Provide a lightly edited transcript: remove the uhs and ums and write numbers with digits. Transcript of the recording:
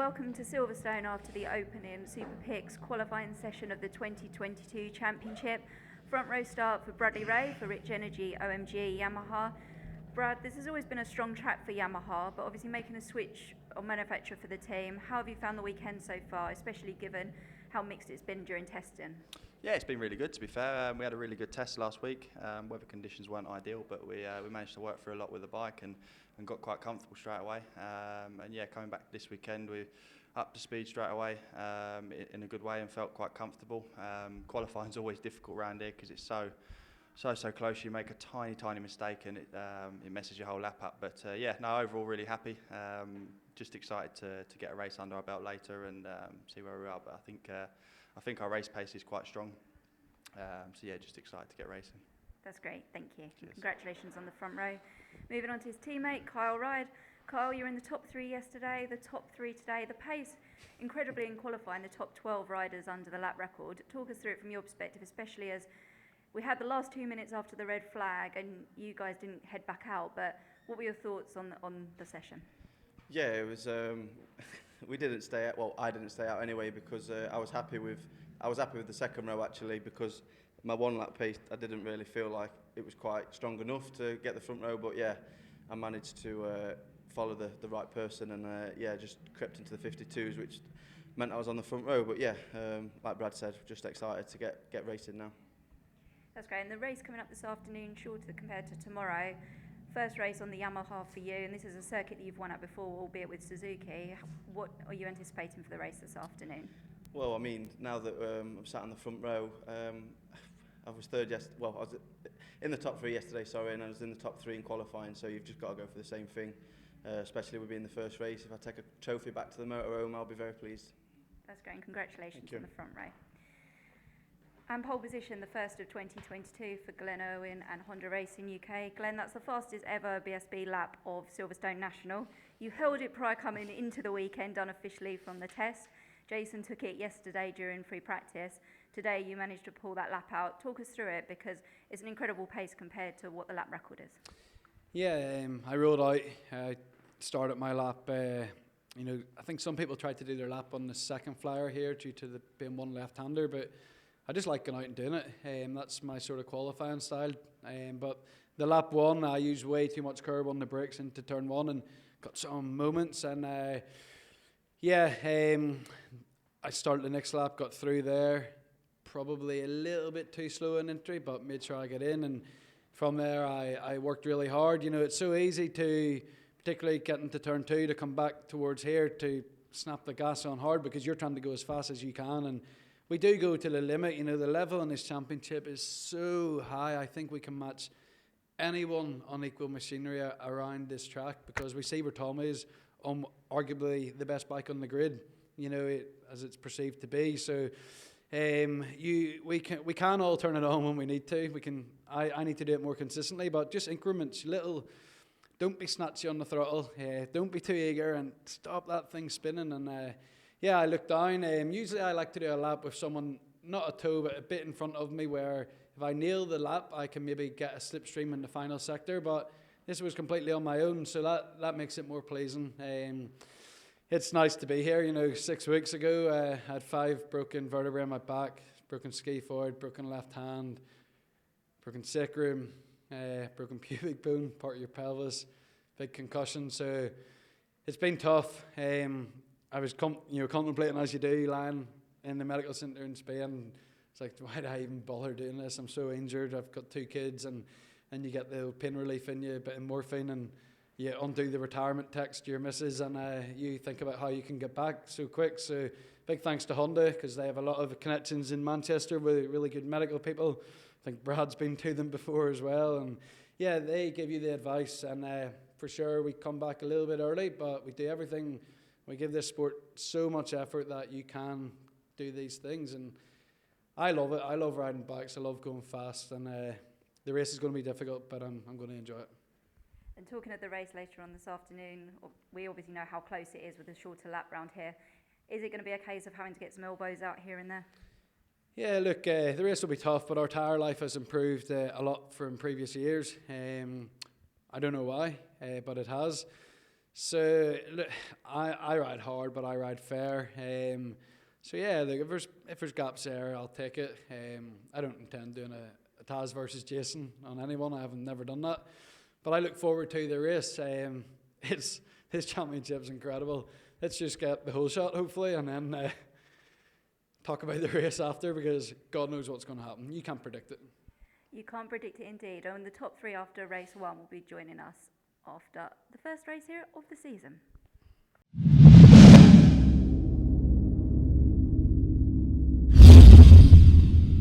welcome to Silverstone after the opening SUPERPICKS Qualifying session of the 2022 Championship. Front row start for Bradley Ray for Rich Energy OMG Yamaha. Brad, this has always been a strong track for Yamaha, but obviously making a switch on manufacturer for the team. How have you found the weekend so far, especially given how mixed it's been during testing? Yeah, it's been really good, to be fair. We had a really good test last week. Weather conditions weren't ideal, but we managed to work through a lot with the bike and got quite comfortable straight away. And yeah, coming back this weekend, we up to speed straight away in a good way and felt quite comfortable. Qualifying's always difficult around here because it's so close. You make a tiny mistake and it messes your whole lap up. But yeah, no, overall really happy. Just excited to get a race under our belt later and see where we are. But I think our race pace is quite strong. So yeah, just excited to get racing. That's great, thank you. Cheers. Congratulations on the front row. Moving on to his teammate, Kyle Ride. Kyle, you're in the top 3 yesterday, the top 3 today. The pace, incredibly in qualifying, the top 12 riders under the lap record. Talk us through it from your perspective, especially as we had the last 2 minutes after the red flag and you guys didn't head back out, but what were your thoughts on the session? Yeah, it was. We didn't stay out. Well, I didn't stay out anyway because I was happy with the second row actually, because my one lap pace I didn't really feel like it was quite strong enough to get the front row. But yeah, I managed to follow the right person and yeah, just crept into the 52s, which meant I was on the front row. But yeah, like Brad said, just excited to get racing now. That's great. And the race coming up this afternoon, shorter compared to tomorrow. First race on the Yamaha for you, and this is a circuit that you've won at before, albeit with Suzuki. What are you anticipating for the race this afternoon? Well, I mean, now that I'm sat in the front row, I was third yesterday. Well, I was in the top 3 yesterday, sorry, and I was in the top 3 in qualifying. So you've just got to go for the same thing, especially with being the first race. If I take a trophy back to the motorhome, I'll be very pleased. That's great, and congratulations on the front row. And pole position, the first of 2022 for Glenn Irwin and Honda Racing UK. Glenn, that's the fastest ever BSB lap of Silverstone National. You held it prior coming into the weekend unofficially from the test. Jason took it yesterday during free practice. Today you managed to pull that lap out. Talk us through it because it's an incredible pace compared to what the lap record is. Yeah, I rolled out. I started my lap. You know, I think some people tried to do their lap on the second flyer here due to being one left-hander, but I just like going out and doing it. That's my sort of qualifying style. But the lap 1, I used way too much curb on the brakes into turn 1 and got some moments. And yeah, I started the next lap, got through there. Probably a little bit too slow in entry, but made sure I get in. And from there, I worked really hard. You know, it's so easy to, particularly getting to turn 2, to come back towards here to snap the gas on hard because you're trying to go as fast as you can. And we do go to the limit. You know, the level in this championship is so high. I think we can match anyone on equal machinery around this track because we see where Tom is on arguably the best bike on the grid, you know, as it's perceived to be. So we can all turn it on when we need to. I need to do it more consistently, but just increments, little. Don't be snatchy on the throttle. Don't be too eager and stop that thing spinning. And yeah, I look down. Usually I like to do a lap with someone, not a toe, but a bit in front of me where if I nail the lap, I can maybe get a slipstream in the final sector. But this was completely on my own, so that makes it more pleasing. It's nice to be here. You know, 6 weeks ago, I had 5 broken vertebrae in my back, broken scaphoid, broken left hand, broken sacrum, broken pubic bone, part of your pelvis, big concussion. So it's been tough. I was contemplating, as you do, lying in the medical centre in Spain. It's like, why did I even bother doing this? I'm so injured. I've got 2 kids, and you get the pain relief in you, a bit of morphine, and you undo the retirement text to your missus, and you think about how you can get back so quick. So big thanks to Honda because they have a lot of connections in Manchester with really good medical people. I think Brad's been to them before as well, and yeah, they give you the advice. And for sure, we come back a little bit early, but we do everything. We give this sport so much effort that you can do these things, and I love it. I love riding bikes. I love going fast, and the race is going to be difficult, but I'm going to enjoy it. And talking of the race later on this afternoon, we obviously know how close it is with a shorter lap round here. Is it going to be a case of having to get some elbows out here and there? Yeah, look, the race will be tough, but our tyre life has improved a lot from previous years. I don't know why, but it has. So look, I ride hard, but I ride fair. So yeah, look, if there's gaps there, I'll take it. I don't intend doing a Taz versus Jason on anyone. I haven't never done that, but I look forward to the race. His championship's incredible. Let's just get the whole shot, hopefully, and then talk about the race after, because God knows what's going to happen. You can't predict it. You can't predict it indeed. And the top three after race 1 will be joining us after the first race here of the season.